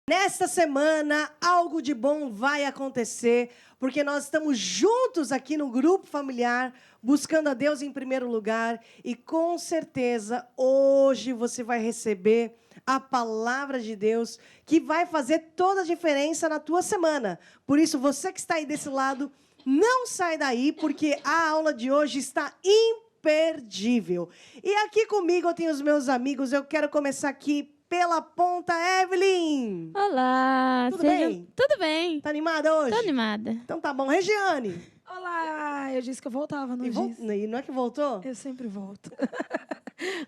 Nesta semana, algo de bom vai acontecer, porque nós estamos juntos aqui no grupo familiar, buscando a Deus em primeiro lugar, e com certeza hoje você vai receber a palavra de Deus, que vai fazer toda a diferença na tua semana. Por isso, você que está aí desse lado, não sai daí, porque a aula de hoje está imperdível. E aqui comigo eu tenho os meus amigos, eu quero começar aqui pela ponta, Evelyn. Olá. Tudo bem? Tudo bem. Tá animada hoje? Tô animada. Então tá bom. Regiane. Olá, eu disse que eu voltava, não disse? E não é que voltou? Eu sempre volto.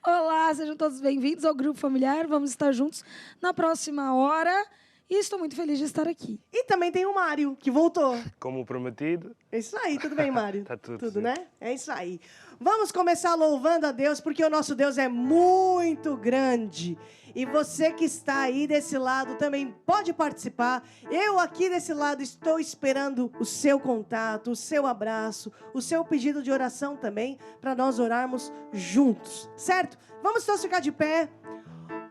Olá, sejam todos bem-vindos ao Grupo Familiar. Vamos estar juntos na próxima hora. E estou muito feliz de estar aqui. E também tem o Mário, que voltou. Como prometido. É isso aí, tudo bem, Mário? Tá tudo Tudo, certo. né? É isso aí. Vamos começar louvando a Deus, porque o nosso Deus é muito grande. E você que está aí desse lado também pode participar. Eu aqui desse lado estou esperando o seu contato, o seu abraço, o seu pedido de oração também, para nós orarmos juntos, certo? Vamos todos ficar de pé.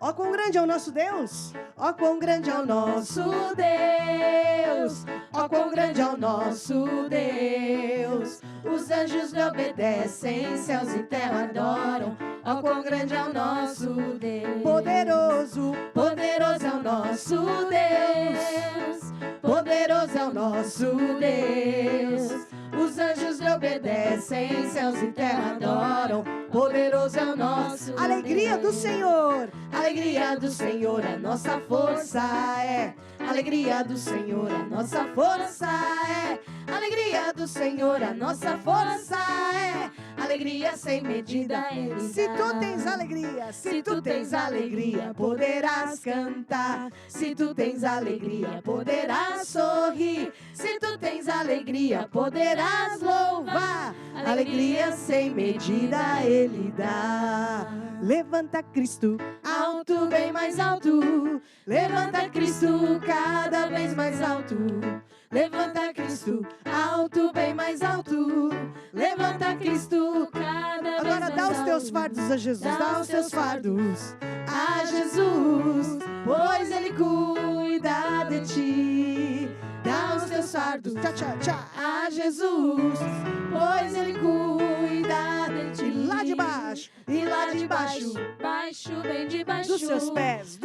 Ó quão grande é o nosso Deus. Ó quão grande é o nosso Deus. Ó quão grande é o nosso Deus. Os anjos lhe obedecem, céus e terra adoram. Ó quão grande é o nosso Deus. Poderoso, poderoso é o nosso Deus. Poderoso é o nosso Deus. Os anjos lhe obedecem, céus e terra adoram. Poderoso é o nosso Alegria do Senhor. Alegria do Senhor, a nossa força é. Alegria do Senhor, a nossa força é. Alegria do Senhor, a nossa força é. Alegria sem medida Ele dá. Se tu tens alegria, se tu tens alegria, poderás cantar. Se tu tens alegria, poderás sorrir. Se tu tens alegria, poderás louvar. Alegria sem medida Ele dá. Levanta Cristo, alto, bem mais alto. Levanta Cristo, cada vez mais alto. Levanta Cristo, alto, bem mais alto. Levanta Cristo, cada vez mais alto. Agora dá os teus fardos a Jesus, dá os teus fardos a Jesus, pois Ele cuida de ti. Dá os teus fardos, tchá, tchá, tchá, a Jesus, pois Ele cuida de ti. E lá de baixo, e lá de baixo, Baixo, bem de baixo. dos seus pés,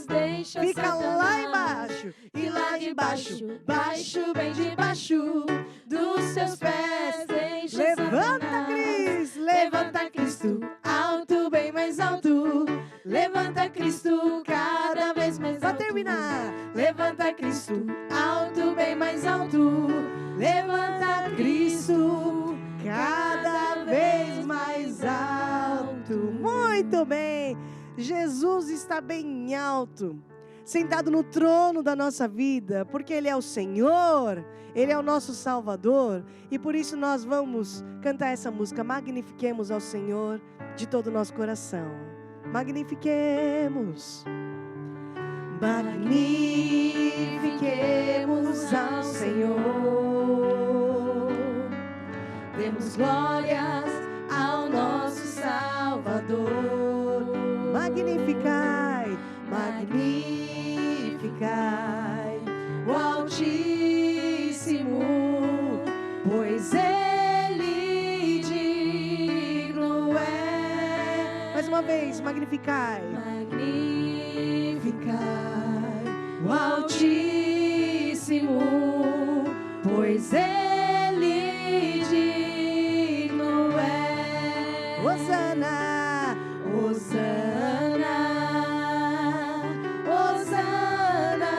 Deixa fica Satanás. lá embaixo, e lá de baixo, baixo, bem de baixo, dos seus pés. Deixa Levanta Satanás. Cristo, levanta Cristo, alto, bem mais alto. Levanta Cristo, cada vez mais alto. Pra terminar, levanta Cristo, alto, bem mais alto. Levanta Cristo, cada vez mais alto. Muito bem, Jesus está bem alto, sentado no trono da nossa vida, porque Ele é o Senhor, Ele é o nosso Salvador, e por isso nós vamos cantar essa música, magnifiquemos ao Senhor de todo o nosso coração. Magnifiquemos, magnifiquemos ao Senhor, demos glórias ao nosso Salvador. Magnificai, magnificai o Altíssimo, pois Ele digno é. Mais uma vez, magnificai, magnificai o Altíssimo, pois Ele digno é. Hosana, Hosana, Hosana,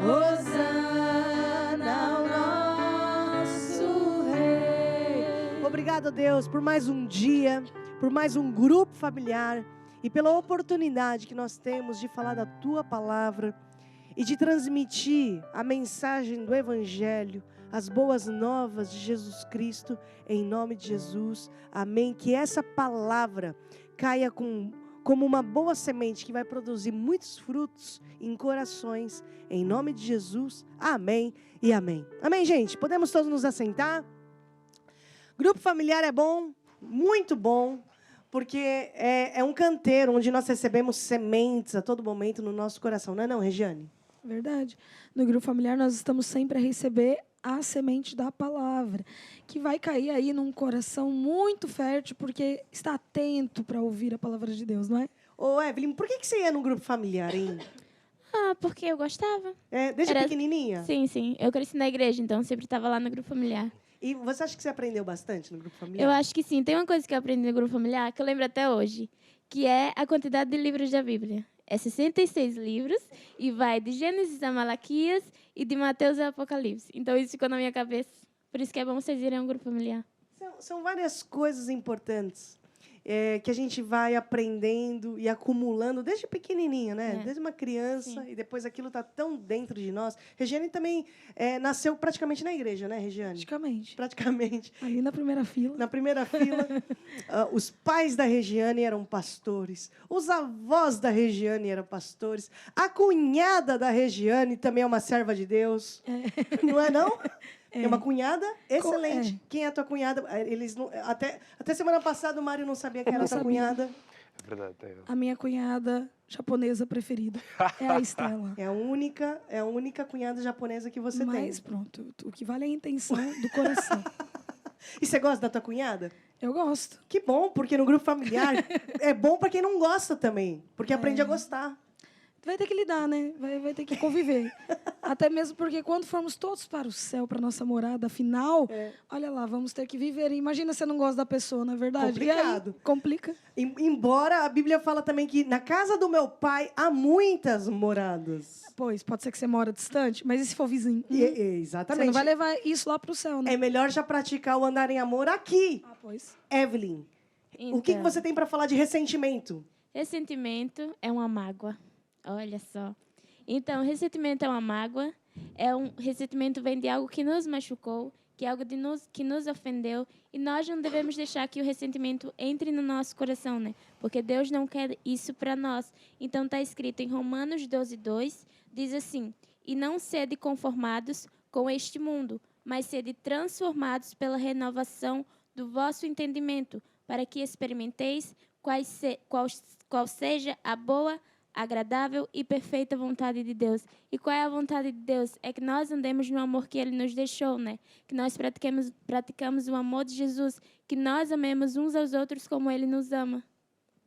Hosana ao nosso Rei. Obrigado, Deus, por mais um dia, por mais um grupo familiar e pela oportunidade que nós temos de falar da Tua palavra e de transmitir a mensagem do Evangelho, as boas novas de Jesus Cristo, em nome de Jesus, amém. Que essa palavra caia como uma boa semente que vai produzir muitos frutos em corações, em nome de Jesus, amém e amém. Amém, gente? Podemos todos nos assentar? Grupo familiar é bom, muito bom, porque é um canteiro onde nós recebemos sementes a todo momento no nosso coração. Não é não, Regiane? Verdade. No grupo familiar, nós estamos sempre a receber a semente da palavra, que vai cair aí num coração muito fértil, porque está atento para ouvir a palavra de Deus, não é? Ô, Evelyn, por que você ia num grupo familiar, hein? Ah, porque eu gostava. Desde Era- pequenininha? Sim, sim. Eu cresci na igreja, então sempre estava lá no grupo familiar. E você acha que você aprendeu bastante no grupo familiar? Eu acho que sim. Tem uma coisa que eu aprendi no grupo familiar que eu lembro até hoje, que é a quantidade de livros da Bíblia. É 66 livros e vai de Gênesis a Malaquias e de Mateus a Apocalipse. Então isso ficou na minha cabeça. Por isso que é bom vocês irem a um grupo familiar. São várias coisas importantes que a gente vai aprendendo e acumulando desde pequenininho, né? É. Desde uma criança, Sim. e depois aquilo está tão dentro de nós. Regiane também nasceu praticamente na igreja, né, Regiane? Praticamente. Praticamente. Ali na primeira fila. Na primeira fila, os pais da Regiane eram pastores, os avós da Regiane eram pastores, a cunhada da Regiane também é uma serva de Deus. Não é, não? É uma cunhada excelente. Quem é a tua cunhada? Eles não, até semana passada o Mário não sabia quem Eu era não a tua sabia. cunhada. É verdade, tem. A minha cunhada japonesa preferida é a Estela. É a única cunhada japonesa que você Mas tem. pronto, o que vale é a intenção do coração. E você gosta da tua cunhada? Eu gosto. Que bom, porque no grupo familiar é bom para quem não gosta também, porque aprende a gostar. Vai ter que lidar, né? Vai ter que conviver. Até mesmo porque quando formos todos para o céu, para nossa morada final, olha lá, vamos ter que viver. Imagina você não gosta da pessoa, não é verdade? Complicado. E aí, complica. Embora a Bíblia fala também que na casa do meu pai há muitas moradas. Pois, pode ser que você mora distante, mas e se for vizinho? Exatamente. Você não vai levar isso lá para o céu, né? É melhor já praticar o andar em amor aqui. Ah, pois. Evelyn, o que Então, você tem para falar de ressentimento? Ressentimento é uma mágoa. Olha só. Então, ressentimento é uma mágoa. Ressentimento vem de algo que nos machucou, que é algo que nos ofendeu. E nós não devemos deixar que o ressentimento entre no nosso coração, né? Porque Deus não quer isso para nós. Então, está escrito em Romanos 12:2, diz assim: E não sede conformados com este mundo, mas sede transformados pela renovação do vosso entendimento, para que experimenteis qual seja a boa, agradável e perfeita vontade de Deus. E qual é a vontade de Deus? É que nós andemos no amor que Ele nos deixou, né? Que nós praticamos o amor de Jesus, que nós amemos uns aos outros como Ele nos ama.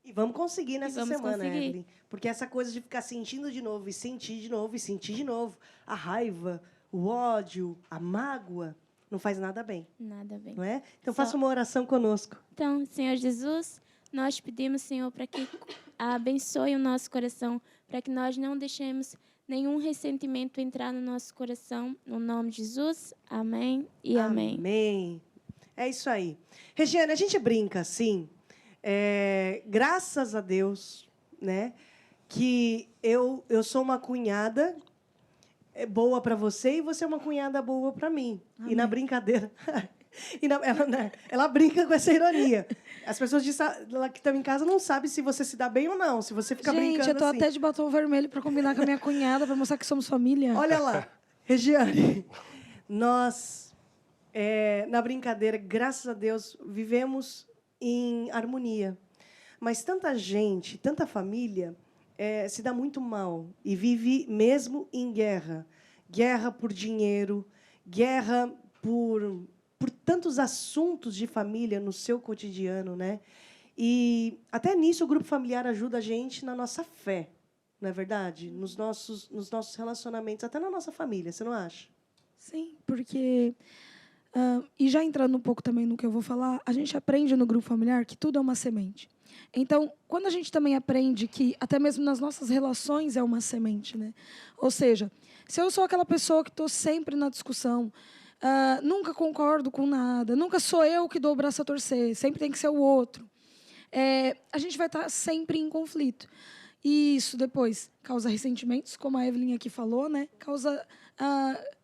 E vamos conseguir nessa semana, conseguir. Evelyn. Porque essa coisa de ficar sentindo de novo, e sentir de novo, e sentir de novo, a raiva, o ódio, a mágoa, não faz nada bem, Nada bem. não é? Então Só- faça uma oração conosco. Então, Senhor Jesus, nós pedimos, Senhor, para que abençoe o nosso coração, para que nós não deixemos nenhum ressentimento entrar no nosso coração. No nome de Jesus, amém e amém. Amém. É isso aí. Regiane, a gente brinca assim, graças a Deus, né, que eu sou uma cunhada boa para você e você é uma cunhada boa para mim. E na brincadeira... ela brinca com essa ironia. As pessoas que estão em casa não sabem se você se dá bem ou não, se você fica Gente, brincando eu tô assim. até de batom vermelho para combinar com a minha cunhada, para mostrar que somos família. Olha lá, Regiane, nós, na brincadeira, graças a Deus, vivemos em harmonia. Mas tanta gente, tanta família, se dá muito mal e vive mesmo em guerra. Guerra por dinheiro, guerra por tantos assuntos de família no seu cotidiano, né? E até nisso o grupo familiar ajuda a gente na nossa fé, não é verdade? Nos nossos relacionamentos, até na nossa família, você não acha? Sim, porque... e já entrando um pouco também no que eu vou falar, a gente aprende no grupo familiar que tudo é uma semente. Então, quando a gente também aprende que até mesmo nas nossas relações é uma semente, né? Ou seja, se eu sou aquela pessoa que estou sempre na discussão, nunca concordo com nada, nunca sou eu que dou o braço a torcer, sempre tem que ser o outro, a gente vai estar sempre em conflito. E isso depois causa ressentimentos, como a Evelyn aqui falou, né? Causa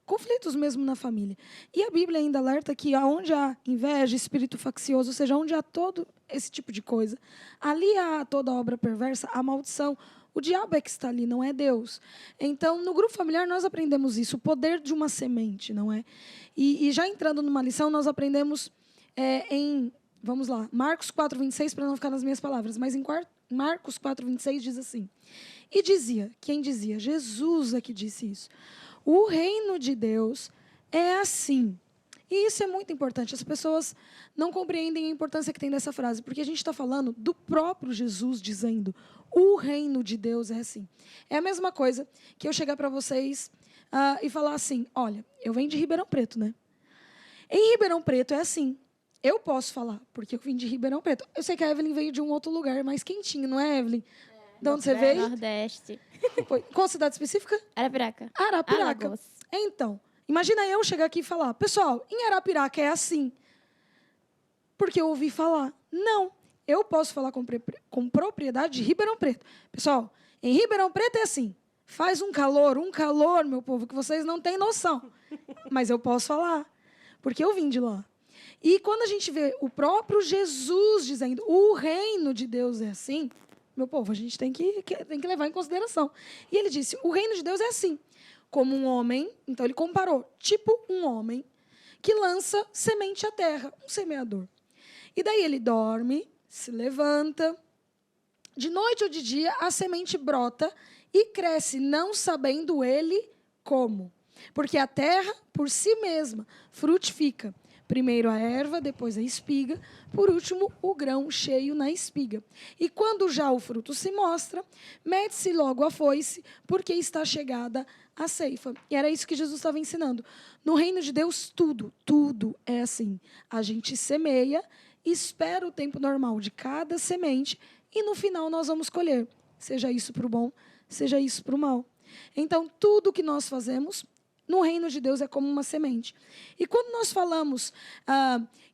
conflitos mesmo na família. E a Bíblia ainda alerta que onde há inveja, espírito faccioso, ou seja, onde há todo esse tipo de coisa, ali há toda obra perversa, a maldição. O diabo é que está ali, não é Deus. Então, no grupo familiar, nós aprendemos isso, o poder de uma semente, não é? E já entrando numa lição, nós aprendemos em Vamos lá. Marcos 4:26, para não ficar nas minhas palavras. Mas em Marcos 4:26 diz assim. E dizia, quem dizia? Jesus é que disse isso. O reino de Deus é assim. E isso é muito importante. As pessoas não compreendem a importância que tem dessa frase, porque a gente está falando do próprio Jesus dizendo: o reino de Deus é assim. É a mesma coisa que eu chegar para vocês e falar assim: olha, eu venho de Ribeirão Preto, né? Em Ribeirão Preto é assim. Eu posso falar, porque eu vim de Ribeirão Preto. Eu sei que a Evelyn veio de um outro lugar mais quentinho, não é, Evelyn? De onde você veio? Nordeste. Qual cidade específica? Arapiraca. Arapiraca. Alagoas. Então, imagina eu chegar aqui e falar: pessoal, em Arapiraca é assim. Porque eu ouvi falar. Não. Eu posso falar com propriedade de Ribeirão Preto. Pessoal, em Ribeirão Preto é assim. Faz um calor, meu povo, que vocês não têm noção. Mas eu posso falar, porque eu vim de lá. E quando a gente vê o próprio Jesus dizendo: o reino de Deus é assim, meu povo, a gente tem que levar em consideração. E ele disse: o reino de Deus é assim. Como um homem, então ele comparou, tipo um homem que lança semente à terra, um semeador. E daí ele dorme, se levanta, de noite ou de dia a semente brota e cresce, não sabendo ele como. Porque a terra, por si mesma, frutifica. Primeiro a erva, depois a espiga, por último o grão cheio na espiga. E quando já o fruto se mostra, mete-se logo a foice, porque está chegada a ceifa. E era isso que Jesus estava ensinando. No reino de Deus, tudo é assim. A gente semeia, espera o tempo normal de cada semente e no final nós vamos colher. Seja isso para o bom, seja isso para o mal. Então, tudo que nós fazemos no reino de Deus é como uma semente. E quando nós falamos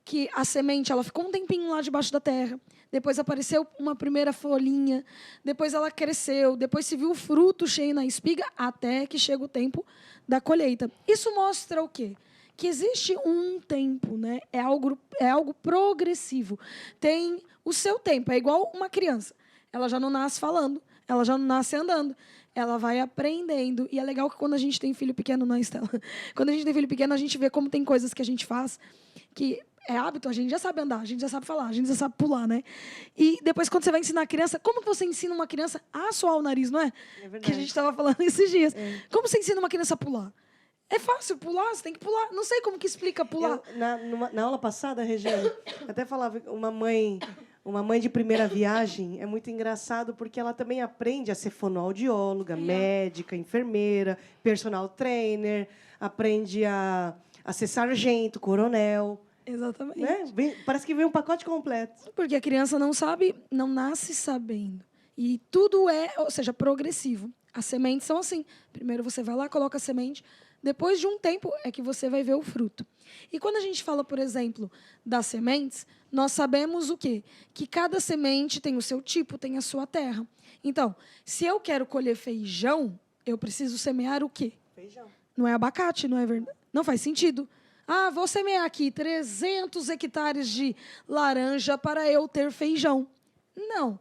que a semente ela ficou um tempinho lá debaixo da terra, depois apareceu uma primeira folhinha, depois ela cresceu, depois se viu o fruto cheio na espiga, até que chega o tempo da colheita. Isso mostra o quê? Que existe um tempo, né? É algo progressivo. Tem o seu tempo, é igual uma criança. Ela já não nasce falando, ela já não nasce andando. Ela vai aprendendo. E é legal que quando a gente tem filho pequeno, não, Estela? Quando a gente tem filho pequeno, a gente vê como tem coisas que a gente faz que é hábito, a gente já sabe andar, a gente já sabe falar, a gente já sabe pular, né? E depois, quando você vai ensinar a criança, como que você ensina uma criança a suar o nariz, não é? É verdade. Que a gente estava falando esses dias. É. Como você ensina uma criança a pular? É fácil pular, você tem que pular. Não sei como que explica pular. Na aula passada, Regiane, até falava uma mãe de primeira viagem, é muito engraçado porque ela também aprende a ser fonoaudióloga, médica, enfermeira, personal trainer, aprende a ser sargento, coronel. Exatamente. Né? Parece que vem um pacote completo. Porque a criança não sabe, não nasce sabendo. E tudo é, ou seja, progressivo. As sementes são assim. Primeiro você vai lá, coloca a semente. Depois de um tempo é que você vai ver o fruto. E quando a gente fala, por exemplo, das sementes, nós sabemos o quê? Que cada semente tem o seu tipo, tem a sua terra. Então, se eu quero colher feijão, eu preciso semear o quê? Feijão. Não é abacate, não é verdade? Não faz sentido. Ah, vou semear aqui 300 hectares de laranja para eu ter feijão. Não.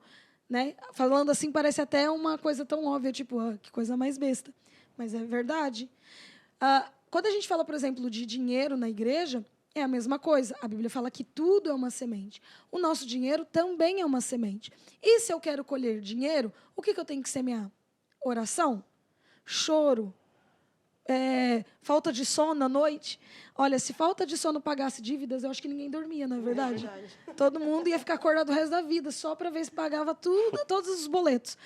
Né? Falando assim, parece até uma coisa tão óbvia, tipo, que coisa mais besta. Mas é verdade. Quando a gente fala, por exemplo, de dinheiro na igreja, é a mesma coisa. A Bíblia fala que tudo é uma semente. O nosso dinheiro também é uma semente. E se eu quero colher dinheiro, o que eu tenho que semear? Oração? Choro? Falta de sono à noite? Olha, se falta de sono pagasse dívidas, eu acho que ninguém dormia, não é verdade? É verdade. Todo mundo ia ficar acordado o resto da vida, só para ver se pagava tudo, todos os boletos.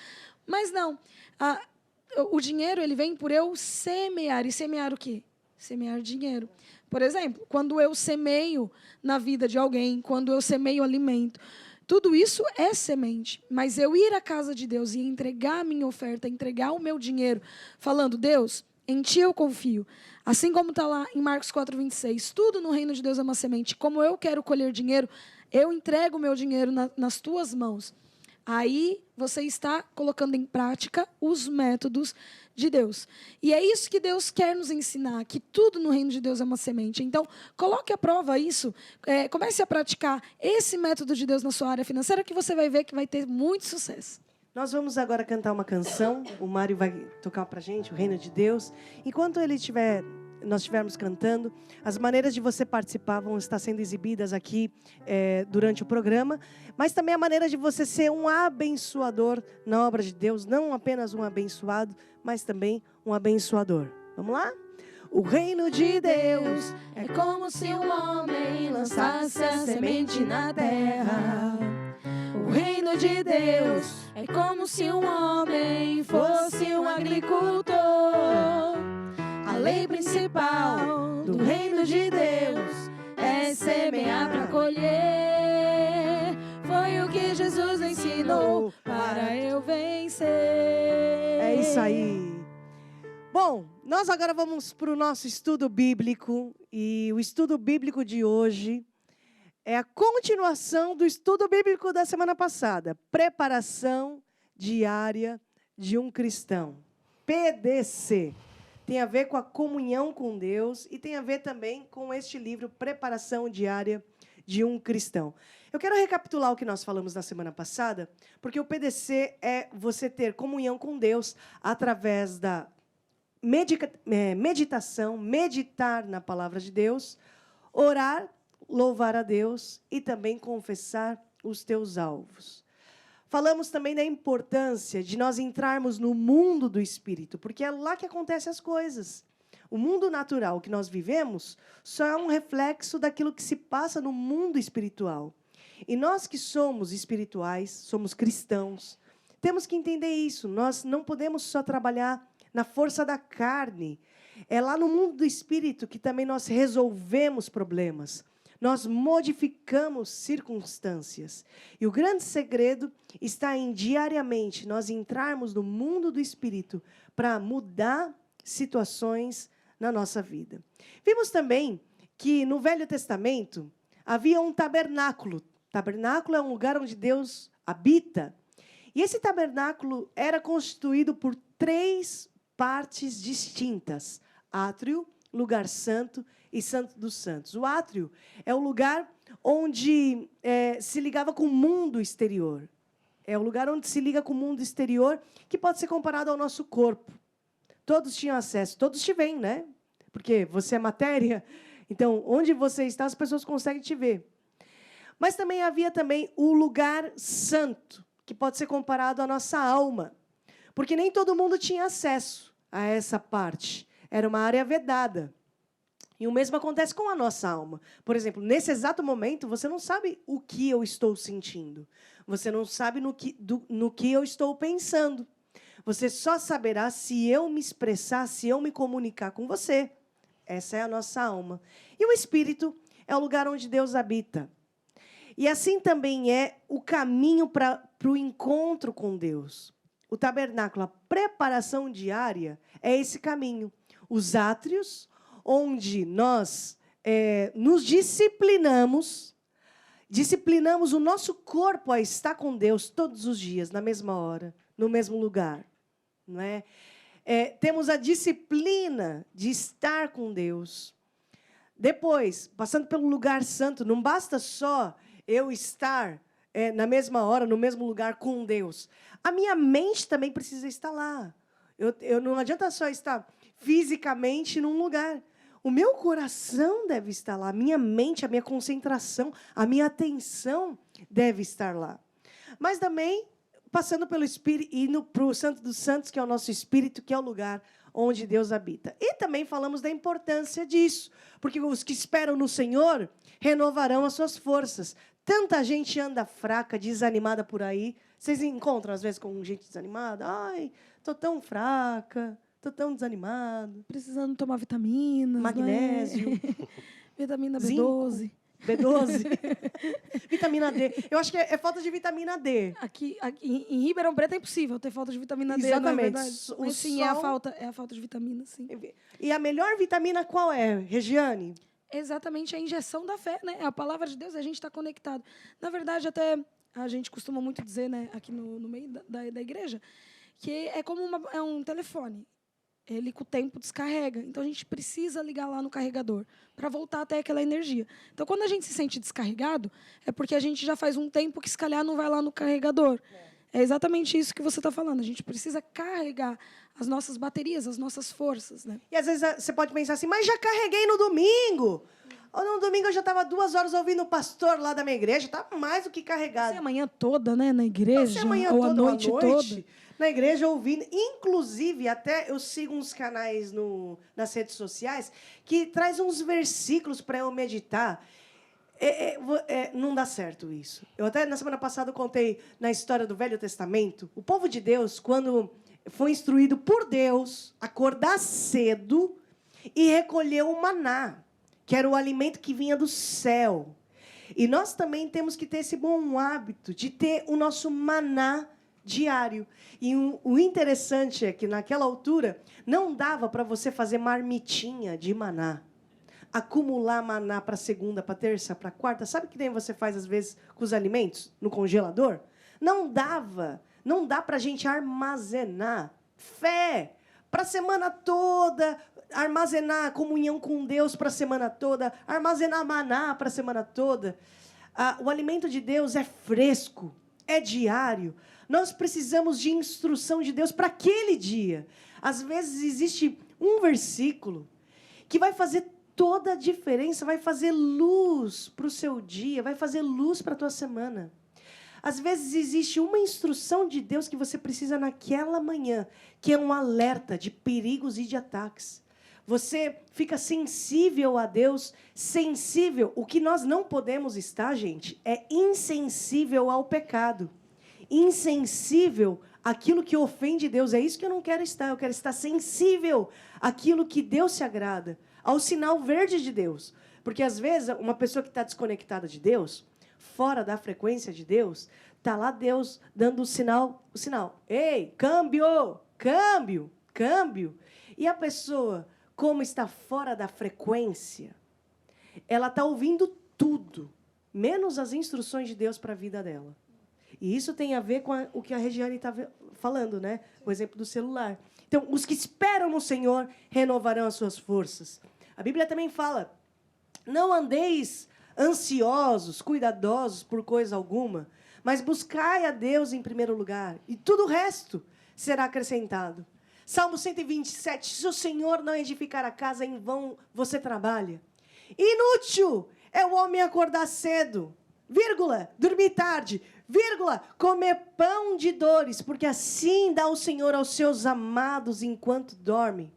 Mas não. O dinheiro ele vem por eu semear. E semear o quê? Semear dinheiro. Por exemplo, quando eu semeio na vida de alguém, quando eu semeio alimento, tudo isso é semente. Mas eu ir à casa de Deus e entregar a minha oferta, entregar o meu dinheiro, falando: Deus, em Ti eu confio. Assim como está lá em Marcos 4:26, tudo no reino de Deus é uma semente. Como eu quero colher dinheiro, eu entrego o meu dinheiro nas Tuas mãos. Aí você está colocando em prática os métodos de Deus. E é isso que Deus quer nos ensinar, que tudo no reino de Deus é uma semente. Então, coloque à prova isso, comece a praticar esse método de Deus na sua área financeira, que você vai ver que vai ter muito sucesso. Nós vamos agora cantar uma canção, o Mário vai tocar pra gente, o Reino de Deus. Enquanto ele estiver nós estivermos cantando. As maneiras de você participar vão estar sendo exibidas aqui durante o programa, mas também a maneira de você ser um abençoador na obra de Deus, não apenas um abençoado, mas também um abençoador. Vamos lá? O reino de Deus é como se um homem lançasse a semente na terra. O reino de Deus é como se um homem fosse um agricultor. A lei principal do reino de Deus é semear para colher. Foi o que Jesus ensinou para eu vencer. É isso aí. Bom, nós agora vamos para o nosso estudo bíblico. E o estudo bíblico de hoje é a continuação do estudo bíblico da semana passada. Preparação diária de um cristão. PDC. Tem a ver com a comunhão com Deus e tem a ver também com este livro, Preparação Diária de um Cristão. Eu quero recapitular o que nós falamos na semana passada, porque o PDC é você ter comunhão com Deus através da meditação, meditar na palavra de Deus, orar, louvar a Deus e também confessar os teus alvos. Falamos também da importância de nós entrarmos no mundo do Espírito, porque é lá que acontecem as coisas. O mundo natural que nós vivemos só é um reflexo daquilo que se passa no mundo espiritual. E nós que somos espirituais, somos cristãos, temos que entender isso. Nós não podemos só trabalhar na força da carne. É lá no mundo do Espírito que também nós resolvemos problemas. Nós modificamos circunstâncias. E o grande segredo está em diariamente nós entrarmos no mundo do Espírito para mudar situações na nossa vida. Vimos também que no Velho Testamento havia um tabernáculo. Tabernáculo é um lugar onde Deus habita. E esse tabernáculo era constituído por 3 partes distintas: átrio, lugar santo e santo dos santos. O átrio é o lugar onde se ligava com o mundo exterior. É o lugar onde se liga com o mundo exterior, que pode ser comparado ao nosso corpo. Todos tinham acesso, todos te veem, né? Porque você é matéria, então onde você está, as pessoas conseguem te ver. Mas também havia também o lugar santo, que pode ser comparado à nossa alma. Porque nem todo mundo tinha acesso a essa parte. Era uma área vedada. E o mesmo acontece com a nossa alma. Por exemplo, nesse exato momento, você não sabe o que eu estou sentindo. Você não sabe no que eu estou pensando. Você só saberá se eu me expressar, se eu me comunicar com você. Essa é a nossa alma. E o Espírito é o lugar onde Deus habita. E assim também é o caminho para o encontro com Deus. O tabernáculo, a preparação diária, é esse caminho. Os átrios, onde nós nos disciplinamos o nosso corpo a estar com Deus todos os dias, na mesma hora, no mesmo lugar. Não é? Temos a disciplina de estar com Deus. Depois, passando pelo lugar santo, não basta só eu estar na mesma hora, no mesmo lugar com Deus. A minha mente também precisa estar lá. Eu não adianta só estar fisicamente num lugar. O meu coração deve estar lá. A minha mente, a minha concentração, a minha atenção deve estar lá. Mas também, passando pelo Espírito, indo para o Santo dos Santos, que é o nosso Espírito, que é o lugar onde Deus habita. E também falamos da importância disso, porque os que esperam no Senhor renovarão as suas forças. Tanta gente anda fraca, desanimada por aí. Vocês encontram, às vezes, com gente desanimada? Ai, estou tão fraca, estou tão desanimado. Precisando tomar vitaminas. Magnésio. Né? Vitamina B12. Zinco, B12. Vitamina D. Eu acho que é falta de vitamina D. Aqui em Ribeirão Preto é impossível ter falta de vitamina D. Exatamente. Não é verdade? Mas, sim, é a falta de vitamina, sim. E a melhor vitamina qual é, Regiane? Exatamente, a injeção da fé, né? A palavra de Deus, a gente está conectado. Na verdade, até a gente costuma muito dizer, né, aqui no meio da igreja, que é como um telefone. Ele, com o tempo, descarrega. Então, a gente precisa ligar lá no carregador para voltar até aquela energia. Então, quando a gente se sente descarregado, é porque a gente já faz um tempo que, se calhar, não vai lá no carregador. É exatamente isso que você está falando. A gente precisa carregar as nossas baterias, as nossas forças, né? E às vezes você pode pensar assim, mas já carreguei no domingo. Ou no domingo eu já estava 2 horas ouvindo o pastor lá da minha igreja, tá mais do que carregado. Você a manhã toda, né, na igreja, Você amanhã ou toda, a noite toda. na igreja ouvindo. Inclusive, até eu sigo uns canais nas redes sociais que traz uns versículos para eu meditar. Não dá certo isso. Eu até, na semana passada, eu contei na história do Velho Testamento. O povo de Deus, quando foi instruído por Deus, acordar cedo e recolher o maná, que era o alimento que vinha do céu. E nós também temos que ter esse bom hábito de ter o nosso maná diário. E o interessante é que, naquela altura, não dava para você fazer marmitinha de maná. Acumular maná para segunda, para terça, para quarta. Sabe o que nem você faz, às vezes, com os alimentos no congelador? Não dava. Não dá para a gente armazenar fé para a semana toda, armazenar comunhão com Deus para a semana toda, armazenar maná para a semana toda. O alimento de Deus é fresco, é diário. Nós precisamos de instrução de Deus para aquele dia. Às vezes existe um versículo que vai fazer toda a diferença, vai fazer luz para o seu dia, vai fazer luz para a tua semana. Às vezes existe uma instrução de Deus que você precisa naquela manhã, que é um alerta de perigos e de ataques. Você fica sensível a Deus, sensível. O que nós não podemos estar, gente, é insensível ao pecado. Insensível àquilo que ofende Deus. É isso que eu não quero estar. Eu quero estar sensível àquilo que Deus se agrada, ao sinal verde de Deus. Porque, às vezes, uma pessoa que está desconectada de Deus, fora da frequência de Deus, está lá Deus dando o sinal. Ei, câmbio, câmbio, câmbio. E a pessoa, como está fora da frequência, ela está ouvindo tudo, menos as instruções de Deus para a vida dela. E isso tem a ver com o que a Regiane está falando, né? O exemplo do celular. Então, os que esperam no Senhor renovarão as suas forças. A Bíblia também fala, não andeis ansiosos, cuidadosos por coisa alguma, mas buscai a Deus em primeiro lugar, e tudo o resto será acrescentado. Salmo 127, se o Senhor não edificar a casa, em vão você trabalha. Inútil é o homem acordar cedo, vírgula, dormir tarde, vírgula, comer pão de dores, porque assim dá o Senhor aos seus amados enquanto dormem.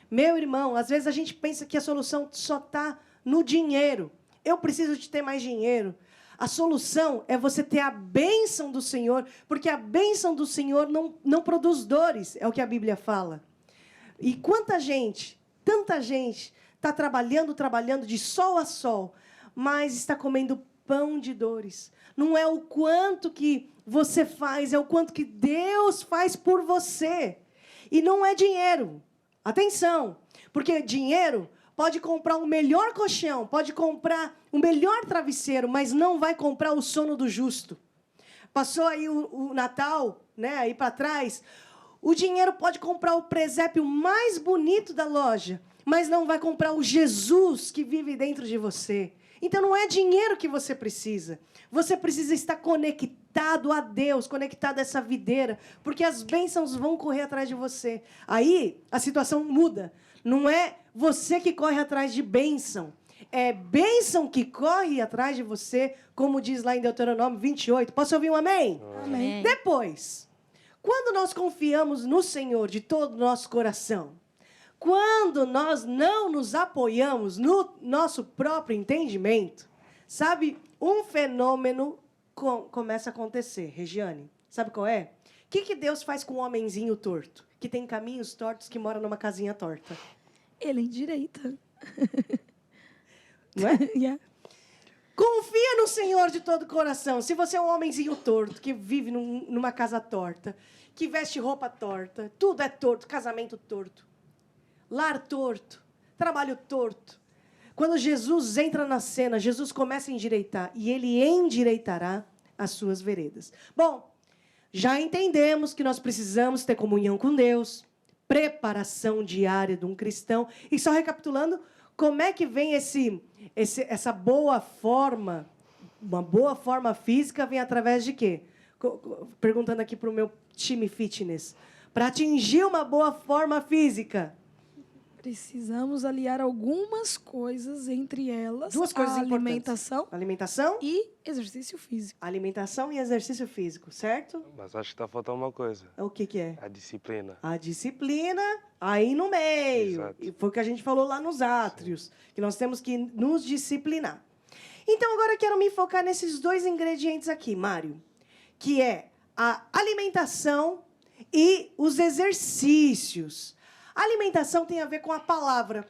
Meu irmão, às vezes a gente pensa que a solução só está no dinheiro. Eu preciso de ter mais dinheiro. A solução é você ter a bênção do Senhor, porque a bênção do Senhor não produz dores, é o que a Bíblia fala. E tanta gente está trabalhando de sol a sol, mas está comendo pão de dores. Não é o quanto que você faz, é o quanto que Deus faz por você. E não é dinheiro. Atenção, porque dinheiro pode comprar o melhor colchão, pode comprar o melhor travesseiro, mas não vai comprar o sono do justo. Passou aí o Natal, né, aí para trás. O dinheiro pode comprar o presépio mais bonito da loja, mas não vai comprar o Jesus que vive dentro de você. Então, não é dinheiro que você precisa. Você precisa estar conectado a Deus, conectado a essa videira, porque as bênçãos vão correr atrás de você. Aí, a situação muda. Não é você que corre atrás de bênção. É bênção que corre atrás de você, como diz lá em Deuteronômio 28. Posso ouvir um amém? Amém. Depois, quando nós confiamos no Senhor de todo o nosso coração, quando nós não nos apoiamos no nosso próprio entendimento, sabe, um fenômeno começa a acontecer. Regiane, sabe qual é? O que Deus faz com um homenzinho torto, que tem caminhos tortos, que mora numa casinha torta? Ele endireita. Não é? Yeah. Confia no Senhor de todo o coração. Se você é um homenzinho torto, que vive numa casa torta, que veste roupa torta, tudo é torto, casamento torto, lar torto, trabalho torto. Quando Jesus entra na cena, Jesus começa a endireitar, e ele endireitará as suas veredas. Bom, já entendemos que nós precisamos ter comunhão com Deus, preparação diária de um cristão. E só recapitulando, como é que vem essa boa forma, uma boa forma física vem através de quê? Perguntando aqui para o meu time fitness. Para atingir uma boa forma física? Precisamos aliar algumas coisas, entre elas Duas coisas a importantes. alimentação e exercício físico. Alimentação e exercício físico, certo? Mas acho que está faltando uma coisa. O que é? A disciplina. A disciplina aí no meio. Exato. E foi o que a gente falou lá nos átrios, que nós temos que nos disciplinar. Então, agora eu quero me focar nesses dois ingredientes aqui, Mário, que é a alimentação e os exercícios. A alimentação tem a ver com a palavra.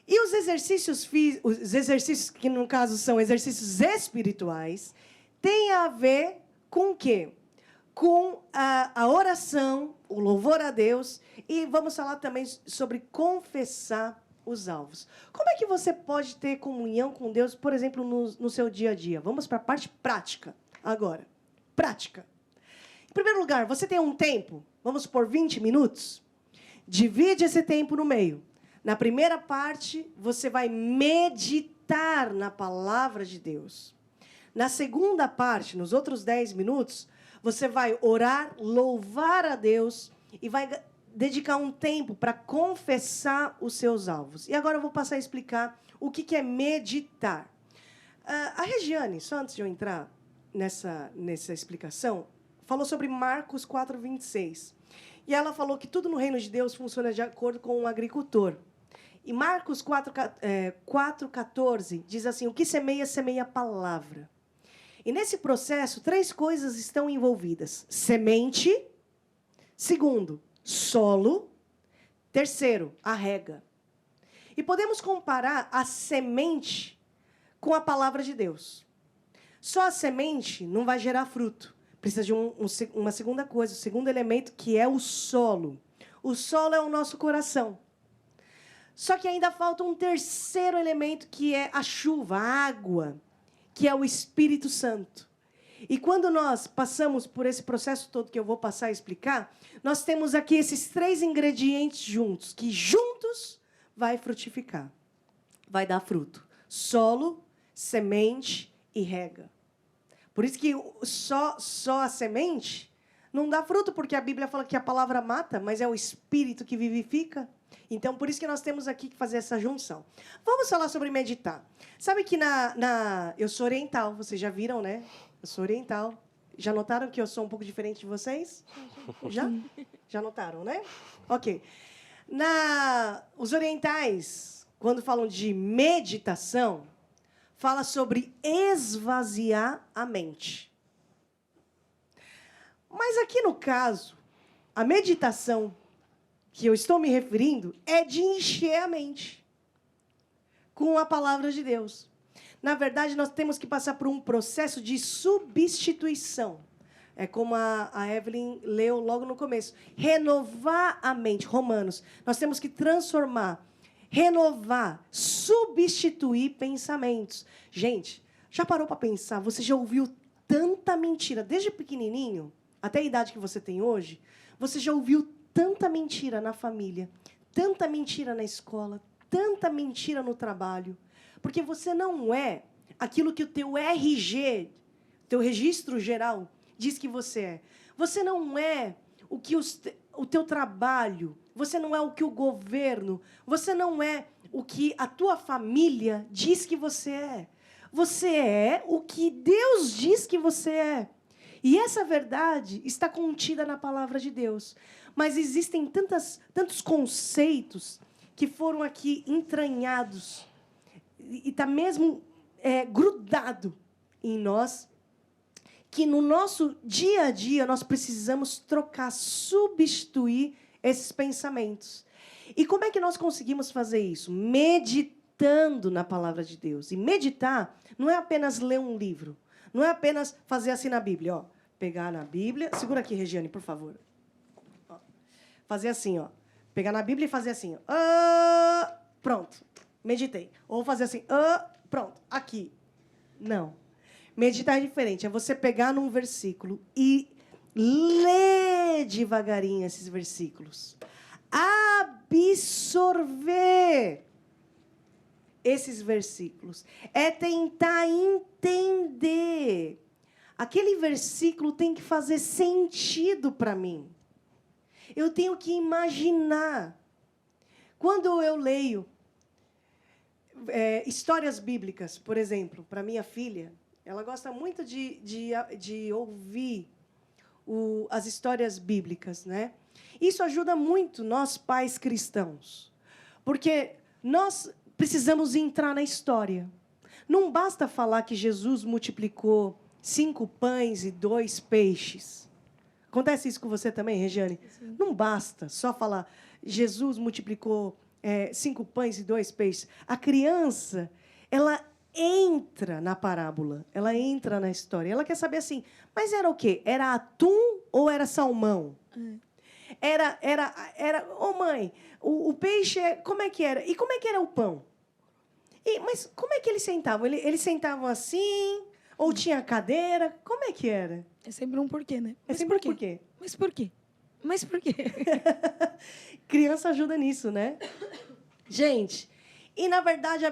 E os exercícios que no caso são exercícios espirituais, tem a ver com o quê? Com a oração, o louvor a Deus, e vamos falar também sobre confessar os alvos. Como é que você pode ter comunhão com Deus, por exemplo, no seu dia a dia? Vamos para a parte prática agora. Prática. Em primeiro lugar, você tem um tempo, vamos supor 20 minutos, divide esse tempo no meio. Na primeira parte, você vai meditar na palavra de Deus. Na segunda parte, nos outros 10 minutos, você vai orar, louvar a Deus e vai dedicar um tempo para confessar os seus alvos. E agora eu vou passar a explicar o que é meditar. A Regiane, só antes de eu entrar nessa explicação, falou sobre Marcos 4:26. E ela falou que tudo no reino de Deus funciona de acordo com um agricultor. E Marcos 4:14 diz assim, o que semeia, semeia a palavra. E nesse processo, 3 coisas estão envolvidas. Semente. Segundo, solo. Terceiro, a rega. E podemos comparar a semente com a palavra de Deus. Só a semente não vai gerar fruto. Precisa de uma segunda coisa, o segundo elemento, que é o solo. O solo é o nosso coração. Só que ainda falta um terceiro elemento, que é a chuva, a água, que é o Espírito Santo. E quando nós passamos por esse processo todo que eu vou passar a explicar, nós temos aqui esses 3 ingredientes juntos, que juntos vai frutificar, vai dar fruto. Solo, semente e rega. Por isso que só a semente não dá fruto, porque a Bíblia fala que a palavra mata, mas é o Espírito que vivifica. Então, por isso que nós temos aqui que fazer essa junção. Vamos falar sobre meditar. Sabe que eu sou oriental, vocês já viram, né? Eu sou oriental. Já notaram que eu sou um pouco diferente de vocês? Já? Já notaram, né? Ok. Os orientais, quando falam de meditação, fala sobre esvaziar a mente. Mas aqui no caso, a meditação que eu estou me referindo é de encher a mente com a palavra de Deus. Na verdade, nós temos que passar por um processo de substituição. É como a Evelyn leu logo no começo. Renovar a mente. Romanos. Nós temos que transformar, renovar, substituir pensamentos. Gente, já parou para pensar? Você já ouviu tanta mentira, desde pequenininho, até a idade que você tem hoje? Você já ouviu tanta mentira na família, tanta mentira na escola, tanta mentira no trabalho, porque você não é aquilo que o teu RG, teu registro geral, diz que você é. Você não é o que o teu trabalho, você não é o que o governo, você não é o que a tua família diz que você é. Você é o que Deus diz que você é. E essa verdade está contida na palavra de Deus. Mas existem tantos conceitos que foram aqui entranhados e está mesmo grudado em nós, que no nosso dia a dia nós precisamos trocar, substituir esses pensamentos. E como é que nós conseguimos fazer isso? Meditando na palavra de Deus. E meditar não é apenas ler um livro, não é apenas fazer assim na Bíblia, ó, pegar na Bíblia, segura aqui, Regiane, por favor. Fazer assim, ó. Pegar na Bíblia e fazer assim, ó. Pronto, meditei. Ou fazer assim, pronto, aqui. Não. Meditar é diferente. É você pegar num versículo e ler devagarinho esses versículos. Absorver esses versículos. É tentar entender. Aquele versículo tem que fazer sentido para mim. Eu tenho que imaginar. Quando eu leio histórias bíblicas, por exemplo, para minha filha, ela gosta muito de ouvir as histórias bíblicas, né? Isso ajuda muito nós, pais cristãos, porque nós precisamos entrar na história. Não basta falar que Jesus multiplicou 5 pães e 2 peixes. Acontece isso com você também, Regiane? Sim. Não basta só falar Jesus multiplicou 5 pães e 2 peixes. A criança, ela entra na parábola, ela entra na história. Ela quer saber assim, mas era o quê? Era atum ou era salmão? Era, mãe, o peixe, como é que era? E como é que era o pão? Mas como é que eles sentavam? Eles sentavam assim, ou tinha cadeira? Como é que era? É sempre um porquê, né? É sempre um porquê. Mas por quê? Mas por quê? Criança ajuda nisso, né? Gente, e na verdade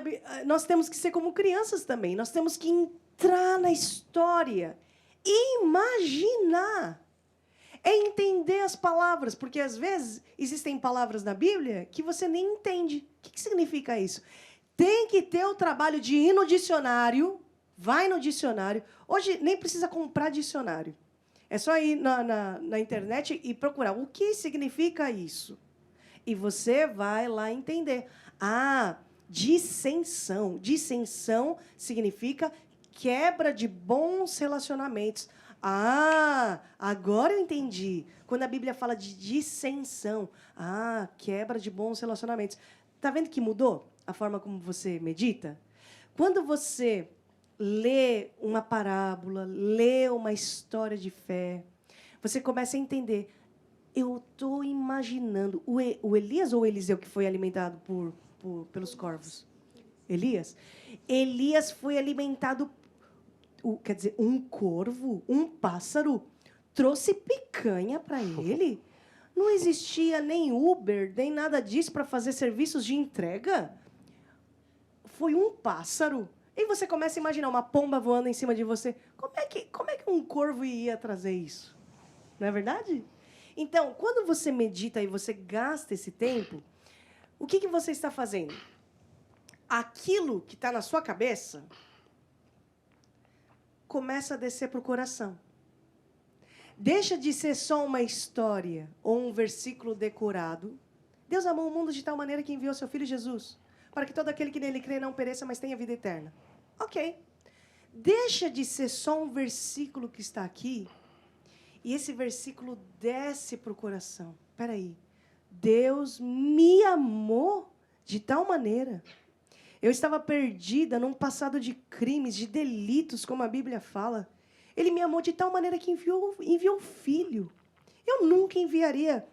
nós temos que ser como crianças também. Nós temos que entrar na história e imaginar. É entender as palavras, porque às vezes existem palavras na Bíblia que você nem entende. O que significa isso? Tem que ter o trabalho de ir no dicionário, vai no dicionário. Hoje nem precisa comprar dicionário. É só ir na internet e procurar o que significa isso. E você vai lá entender. Dissensão. Dissensão significa quebra de bons relacionamentos. Agora eu entendi. Quando a Bíblia fala de dissensão, quebra de bons relacionamentos. Está vendo que mudou a forma como você medita? Quando você lê uma parábola, lê uma história de fé, você começa a entender. Eu estou imaginando. O Elias ou o Eliseu que foi alimentado pelos corvos? Elias? Elias foi alimentado. Quer dizer, um corvo, um pássaro, trouxe picanha para ele. Não existia nem Uber, nem nada disso para fazer serviços de entrega. Foi um pássaro. E você começa a imaginar uma pomba voando em cima de você. Como é que um corvo ia trazer isso? Não é verdade? Então, quando você medita e você gasta esse tempo, o que você está fazendo? Aquilo que está na sua cabeça começa a descer para o coração. Deixa de ser só uma história ou um versículo decorado. Deus amou o mundo de tal maneira que enviou seu Filho Jesus, para que todo aquele que nele crê não pereça, mas tenha vida eterna. Ok. Deixa de ser só um versículo que está aqui, e esse versículo desce para o coração. Espera aí. Deus me amou de tal maneira. Eu estava perdida num passado de crimes, de delitos, como a Bíblia fala. Ele me amou de tal maneira que enviou o Filho. Eu nunca enviaria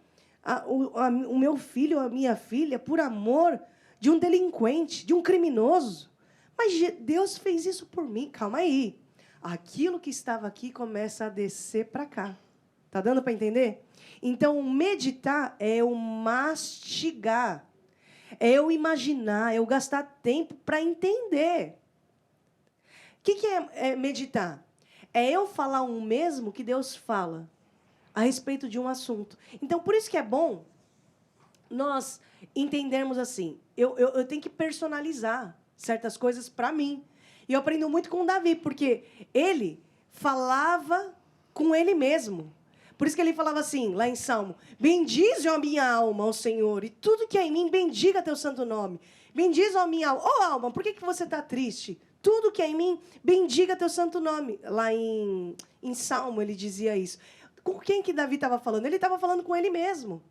o meu filho ou a minha filha por amor de um delinquente, de um criminoso. Mas Deus fez isso por mim. Calma aí. Aquilo que estava aqui começa a descer para cá. Está dando para entender? Então, meditar é eu mastigar. É eu imaginar, é eu gastar tempo para entender. O que é meditar? É eu falar o mesmo que Deus fala a respeito de um assunto. Então, por isso que é bom nós entendermos assim. Eu tenho que personalizar certas coisas para mim. E eu aprendo muito com Davi, porque ele falava com ele mesmo. Por isso que ele falava assim, lá em Salmo, bendize, ó minha alma, ao Senhor, e tudo que é em mim, bendiga teu santo nome. Bendize, ó minha alma. Ó alma, por que você está triste? Tudo que é em mim, bendiga teu santo nome. Lá em Salmo ele dizia isso. Com quem que Davi estava falando? Ele estava falando com ele mesmo.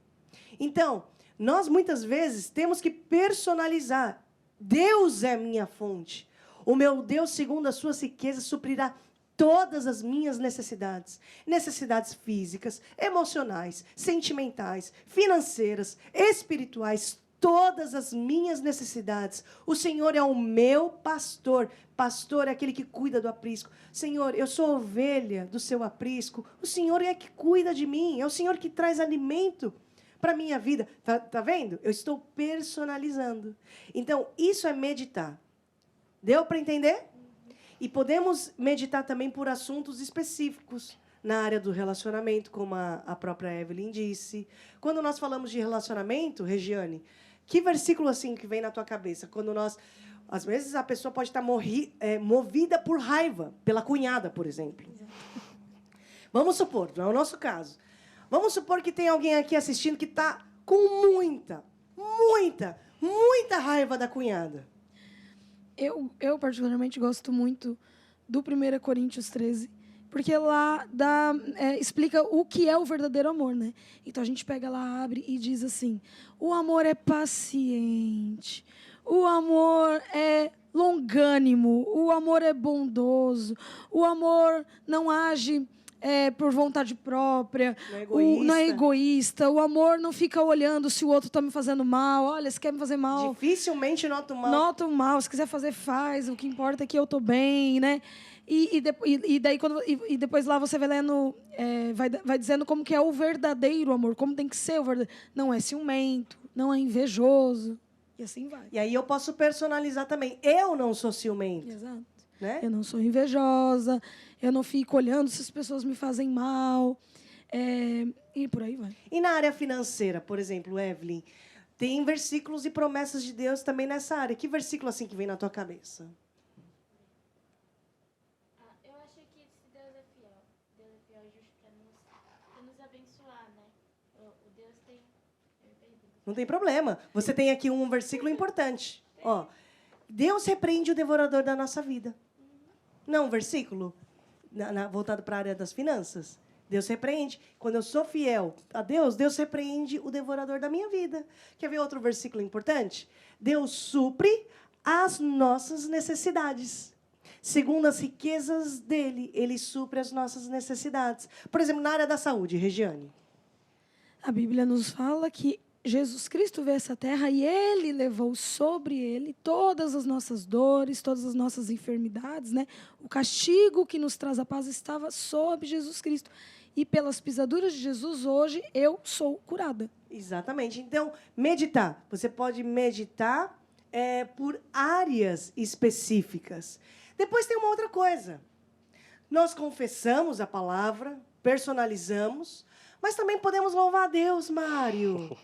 Então, nós muitas vezes temos que personalizar. Deus é minha fonte. O meu Deus, segundo as suas riquezas, suprirá todas as minhas necessidades. Necessidades físicas, emocionais, sentimentais, financeiras, espirituais, todas as minhas necessidades. O Senhor é o meu pastor. Pastor é aquele que cuida do aprisco. Senhor, eu sou ovelha do seu aprisco. O Senhor é que cuida de mim. É o Senhor que traz alimento para a minha vida. Tá vendo? Eu estou personalizando. Então, isso é meditar. Deu para entender? E podemos meditar também por assuntos específicos. na área do relacionamento, como a própria Evelyn disse. Quando nós falamos de relacionamento, Regiane, que versículo assim que vem na tua cabeça? Quando nós... Às vezes a pessoa pode estar movida por raiva, pela cunhada, por exemplo. Vamos supor, não é o nosso caso. Vamos supor que tem alguém aqui assistindo que está com muita raiva da cunhada. Eu particularmente gosto muito do 1 Coríntios 13, porque lá explica o que é o verdadeiro amor, né? Então a gente pega lá, abre e diz assim: o amor é paciente, o amor é longânimo, o amor é bondoso, o amor não age por vontade própria, não é egoísta, o amor não fica olhando se o outro está me fazendo mal. Olha, se quer me fazer mal... Dificilmente nota o mal. Nota o mal, se quiser fazer, faz. O que importa é que eu estou bem, né? E daí, depois lá você vai lendo, vai dizendo como que é o verdadeiro amor, como tem que ser o verdadeiro. Não é ciumento, não é invejoso, e assim vai. E aí eu posso personalizar também. Eu não sou ciumento. Exato. Né? Eu não sou invejosa, eu não fico olhando se as pessoas me fazem mal, e por aí vai. E na área financeira, por exemplo, Evelyn, tem versículos e promessas de Deus também nessa área. Que versículo assim que vem na tua cabeça? Eu acho que se Deus é fiel e justo para nos abençoar, né? O Deus tem... Não tem problema. Você tem aqui um versículo importante. Ó, Deus repreende o devorador da nossa vida. Não, um versículo voltado para a área das finanças. Deus repreende. Quando eu sou fiel a Deus, Deus repreende o devorador da minha vida. Quer ver outro versículo importante? Deus supre as nossas necessidades. Segundo as riquezas dele, ele supre as nossas necessidades. Por exemplo, na área da saúde, Regiane. A Bíblia nos fala que Jesus Cristo veio a essa terra e Ele levou sobre Ele todas as nossas dores, todas as nossas enfermidades, né? O castigo que nos traz a paz estava sobre Jesus Cristo. E pelas pisaduras de Jesus, hoje, eu sou curada. Exatamente. Então, meditar. Você pode meditar por áreas específicas. Depois tem uma outra coisa. Nós confessamos a palavra, personalizamos, mas também podemos louvar a Deus, Mário.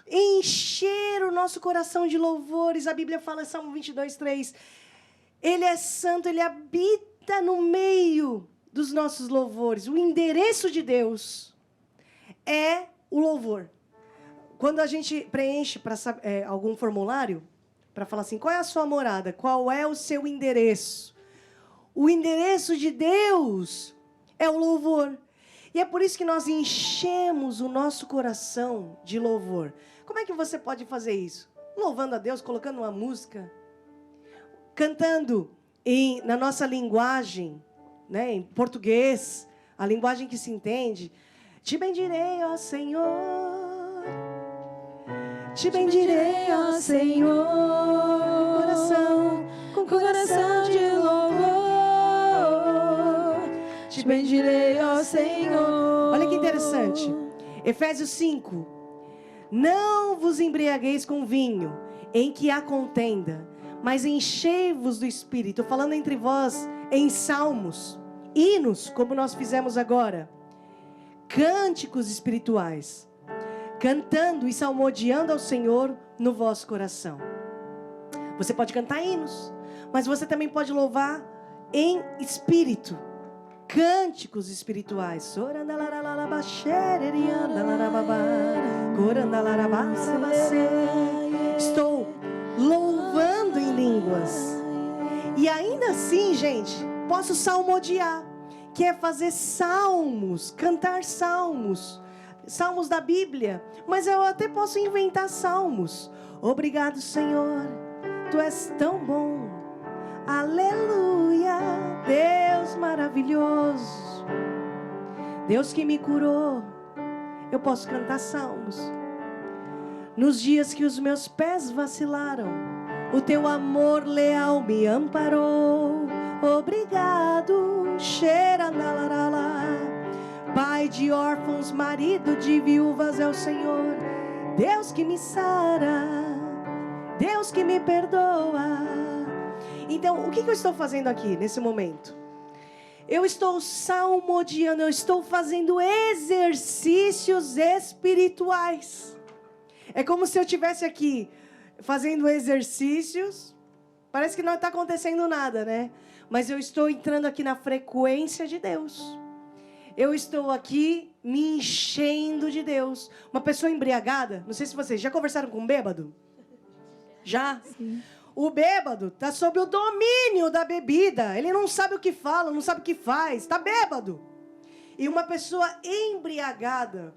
Encher o nosso coração de louvores. A Bíblia fala em Salmo 22:3. Ele é santo, ele habita no meio dos nossos louvores. O endereço de Deus é o louvor. Quando a gente preenche algum formulário, para falar assim, qual é a sua morada? Qual é o seu endereço? O endereço de Deus é o louvor. E é por isso que nós enchemos o nosso coração de louvor. Como é que você pode fazer isso? Louvando a Deus, colocando uma música, cantando na nossa linguagem, né, em português, a linguagem que se entende. Te bendirei, ó Senhor. Te bendirei, ó Senhor. Com coração de louvor. Te bendirei, ó Senhor. Olha que interessante. Efésios 5. Não vos embriagueis com vinho, em que há contenda, mas enchei-vos do Espírito, falando entre vós em salmos, hinos, como nós fizemos agora, cânticos espirituais, cantando e salmodiando ao Senhor no vosso coração. Você pode cantar hinos, mas você também pode louvar em espírito, cânticos espirituais. Estou louvando em línguas. E ainda assim, gente, posso salmodiar, que é fazer salmos, cantar salmos da Bíblia. Mas eu até posso inventar salmos. Obrigado, Senhor, Tu és tão bom. Aleluia, Deus maravilhoso, Deus que me curou. Eu posso cantar salmos. Nos dias que os meus pés vacilaram, o Teu amor leal me amparou. Obrigado, xerandalarala. Pai de órfãos, marido de viúvas é o Senhor. Deus que me sara, Deus que me perdoa. Então, o que eu estou fazendo aqui, nesse momento? Eu estou salmodiando, eu estou fazendo exercícios espirituais. É como se eu estivesse aqui fazendo exercícios. Parece que não está acontecendo nada, né? Mas eu estou entrando aqui na frequência de Deus. Eu estou aqui me enchendo de Deus. Uma pessoa embriagada, não sei se vocês já conversaram com um bêbado? Já? Sim. O bêbado está sob o domínio da bebida. Ele não sabe o que fala, não sabe o que faz. Está bêbado. E uma pessoa embriagada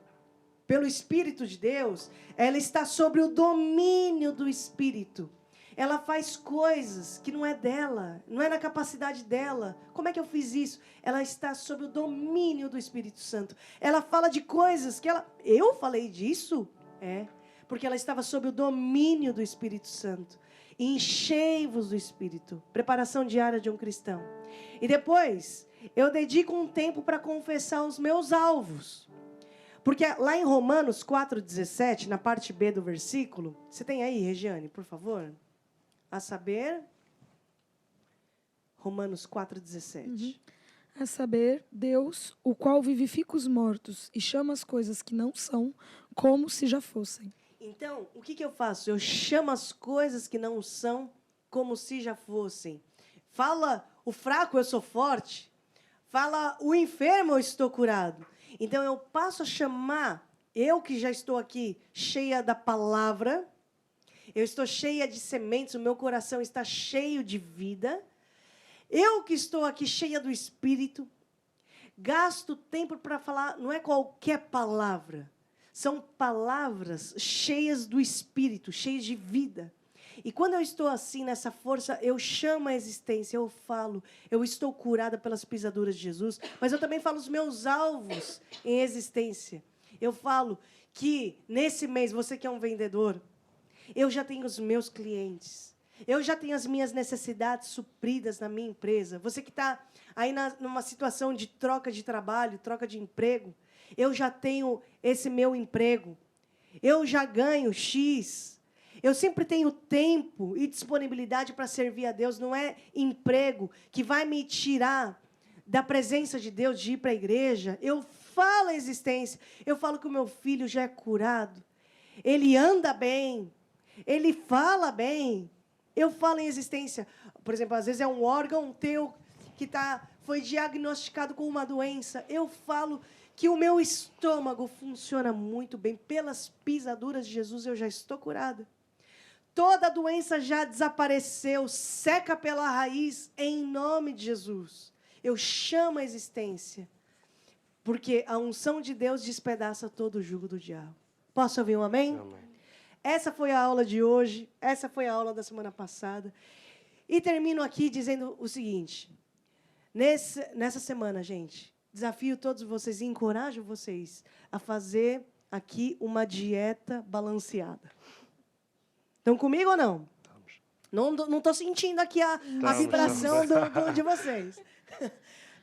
pelo Espírito de Deus, ela está sob o domínio do Espírito. Ela faz coisas que não é dela, não é na capacidade dela. Como é que eu fiz isso? Ela está sob o domínio do Espírito Santo. Ela fala de coisas que ela... Eu falei disso? É, porque ela estava sob o domínio do Espírito Santo. Enchei-vos do Espírito. Preparação diária de um cristão. E depois, eu dedico um tempo para confessar os meus alvos. Porque lá em Romanos 4,17, na parte B do versículo, você tem aí, Regiane, por favor? A saber, Romanos 4,17. A saber, Deus, o qual vivifica os mortos e chama as coisas que não são, como se já fossem. Então, o que eu faço? Eu chamo as coisas que não são como se já fossem. Fala o fraco, eu sou forte. Fala o enfermo, eu estou curado. Então, eu passo a chamar, eu que já estou aqui cheia da palavra, eu estou cheia de sementes, o meu coração está cheio de vida. Eu que estou aqui cheia do Espírito, gasto tempo para falar, não é qualquer palavra. São palavras cheias do Espírito, cheias de vida. E quando eu estou assim, nessa força, eu chamo a existência, eu falo, eu estou curada pelas pisaduras de Jesus, mas eu também falo os meus alvos em existência. Eu falo que nesse mês, você que é um vendedor, eu já tenho os meus clientes, eu já tenho as minhas necessidades supridas na minha empresa. Você que está aí numa situação de troca de trabalho, troca de emprego, eu já tenho esse meu emprego, eu já ganho X, eu sempre tenho tempo e disponibilidade para servir a Deus. Não é emprego que vai me tirar da presença de Deus, de ir para a igreja. Eu falo a existência, eu falo que o meu filho já é curado, ele anda bem, ele fala bem, eu falo em existência. Por exemplo, às vezes é um órgão teu que foi diagnosticado com uma doença, eu falo que o meu estômago funciona muito bem. Pelas pisaduras de Jesus, eu já estou curada. Toda doença já desapareceu, seca pela raiz, em nome de Jesus. Eu chamo a existência, porque a unção de Deus despedaça todo o jugo do diabo. Posso ouvir um amém? Amém. Essa foi a aula de hoje, essa foi a aula da semana passada. E termino aqui dizendo o seguinte, nessa semana, gente, desafio todos vocês e encorajo vocês a fazer aqui uma dieta balanceada. Estão comigo ou não? Não estou sentindo aqui a vibração de vocês.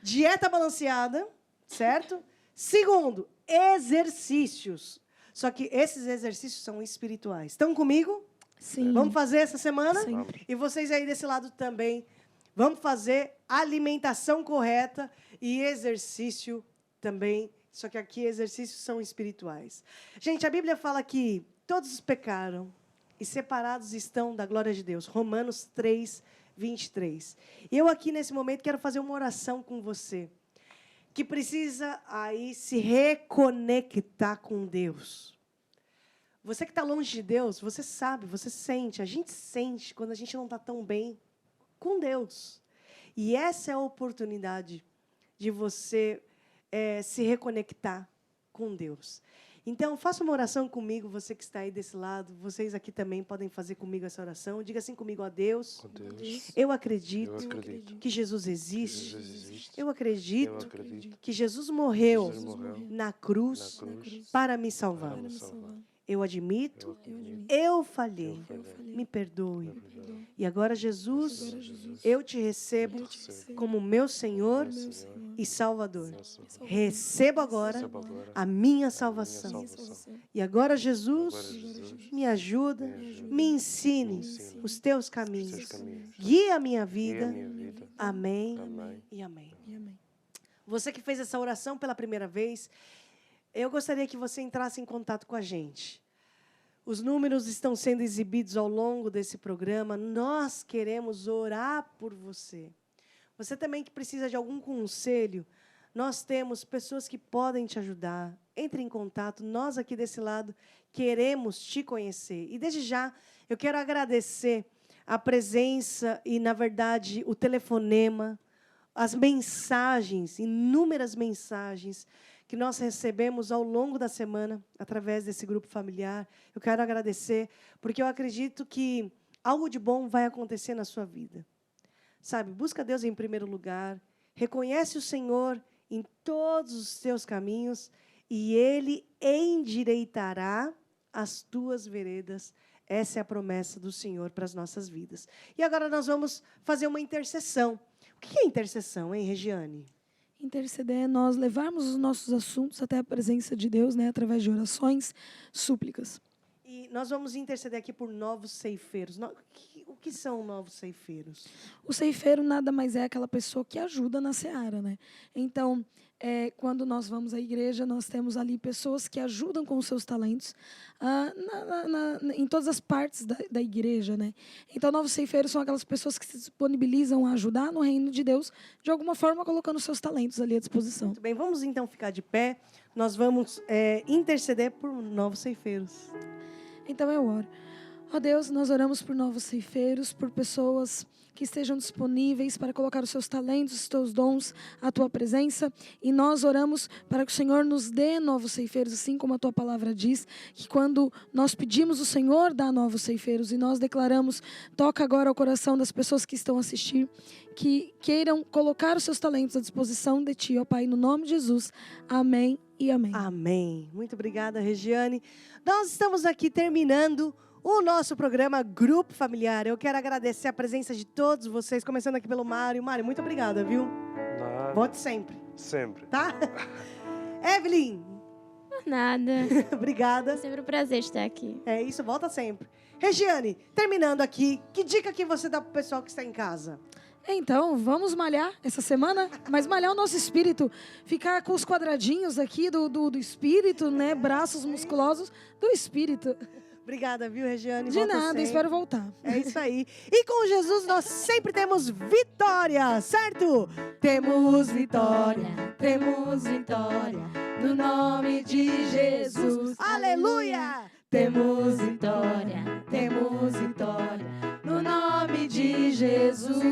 Dieta balanceada, certo? Segundo, exercícios. Só que esses exercícios são espirituais. Estão comigo? Sim. Vamos fazer essa semana? Sim. E vocês aí desse lado também. Vamos fazer alimentação correta e exercício também. Só que aqui exercícios são espirituais. Gente, a Bíblia fala que todos pecaram e separados estão da glória de Deus. Romanos 3, 23. Eu aqui nesse momento quero fazer uma oração com você, que precisa aí se reconectar com Deus. Você que está longe de Deus, você sabe, você sente, a gente sente quando a gente não está tão bem com Deus. E essa é a oportunidade de você se reconectar com Deus. Então, faça uma oração comigo, você que está aí desse lado. Vocês aqui também podem fazer comigo essa oração. Diga assim comigo, ó Deus, eu acredito que Jesus existe. Eu acredito que Jesus morreu na cruz para me salvar. Eu admito, eu falhei, me perdoe. E agora, Jesus, eu te recebo como meu Senhor e Salvador. Recebo agora a minha salvação. E agora, Jesus, me ajuda, me ensine os teus caminhos. Guia a minha vida. Amém e amém. Você que fez essa oração pela primeira vez, eu gostaria que você entrasse em contato com a gente. Os números estão sendo exibidos ao longo desse programa. Nós queremos orar por você. Você também que precisa de algum conselho, nós temos pessoas que podem te ajudar. Entre em contato. Nós aqui desse lado queremos te conhecer. E desde já, eu quero agradecer a presença e, na verdade, o telefonema, as mensagens, inúmeras mensagens que nós recebemos ao longo da semana, através desse grupo familiar. Eu quero agradecer, porque eu acredito que algo de bom vai acontecer na sua vida. Sabe, busca Deus em primeiro lugar, reconhece o Senhor em todos os seus caminhos e Ele endireitará as tuas veredas. Essa é a promessa do Senhor para as nossas vidas. E agora nós vamos fazer uma intercessão. O que é intercessão, hein, Regiane? Interceder é nós levarmos os nossos assuntos até a presença de Deus, né, através de orações, súplicas. E nós vamos interceder aqui por novos ceifeiros. O que são novos ceifeiros? O ceifeiro nada mais é aquela pessoa que ajuda na seara, né? Então, quando nós vamos à igreja, nós temos ali pessoas que ajudam com os seus talentos em todas as partes da igreja, né? Então, novos ceifeiros são aquelas pessoas que se disponibilizam a ajudar no reino de Deus, de alguma forma colocando os seus talentos ali à disposição. Muito bem, vamos então ficar de pé. Nós vamos interceder por novos ceifeiros. Então eu oro. Ó Deus, nós oramos por novos ceifeiros, por pessoas que estejam disponíveis para colocar os seus talentos, os teus dons à tua presença. E nós oramos para que o Senhor nos dê novos ceifeiros, assim como a tua palavra diz, que quando nós pedimos, o Senhor dá novos ceifeiros. E nós declaramos, toca agora o coração das pessoas que estão a assistir, que queiram colocar os seus talentos à disposição de ti, ó Pai, no nome de Jesus. Amém e amém. Amém. Muito obrigada, Regiane. Nós estamos aqui terminando o nosso programa Grupo Familiar. Eu quero agradecer a presença de todos vocês, começando aqui pelo Mário. Mário, muito obrigada, viu? Nada. Volte sempre, Sempre. tá? Evelyn, Por nada. obrigada. É sempre um prazer estar aqui. É isso, volta sempre. Regiane, terminando aqui, que dica que você dá pro pessoal que está em casa? Então, vamos malhar essa semana, mas malhar o nosso espírito, ficar com os quadradinhos aqui do espírito, né? Braços musculosos do espírito. Obrigada, viu, Regiane? De Volta nada, sempre. espero voltar. É isso aí. E com Jesus nós sempre temos vitória, certo? Temos vitória, temos vitória, no nome de Jesus. Aleluia! Temos vitória, temos vitória, no nome de Jesus. E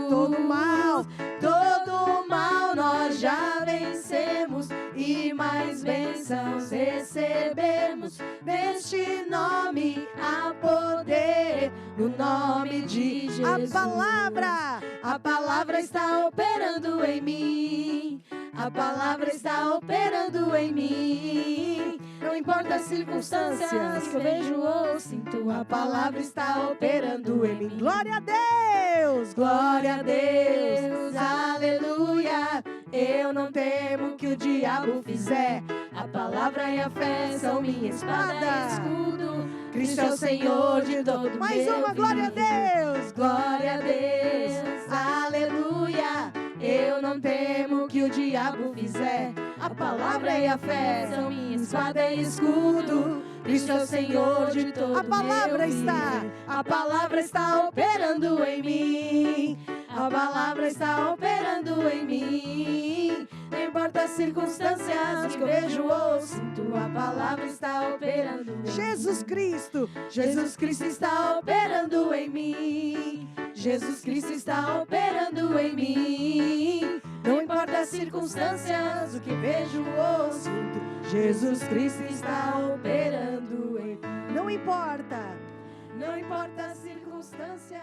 todo mal nós já vencemos e mais bênçãos recebemos. Neste nome há poder, no nome de Jesus. A palavra está operando em mim. A palavra está operando em mim. Não importa as circunstâncias que eu vejo ou sinto, a palavra está operando em mim. Glória a Deus! Glória a Deus! Aleluia! Eu não temo o que o diabo fizer. A palavra e a fé são minha espada e escudo. Cristo é o Senhor de todo mais uma glória a Deus! Glória a Deus! Aleluia! Eu não temo o que o diabo fizer. A palavra e a fé são minha espada e escudo. Cristo é o Senhor de todo a palavra está operando em mim. A palavra está operando em mim. Não importa as circunstâncias que eu vejo ou sinto, a palavra está operando em mim. Jesus Cristo está operando em mim. Jesus Cristo está operando em mim. Não importa as circunstâncias, o que vejo ou sinto, Jesus Cristo está operando em mim. Não importa as circunstâncias.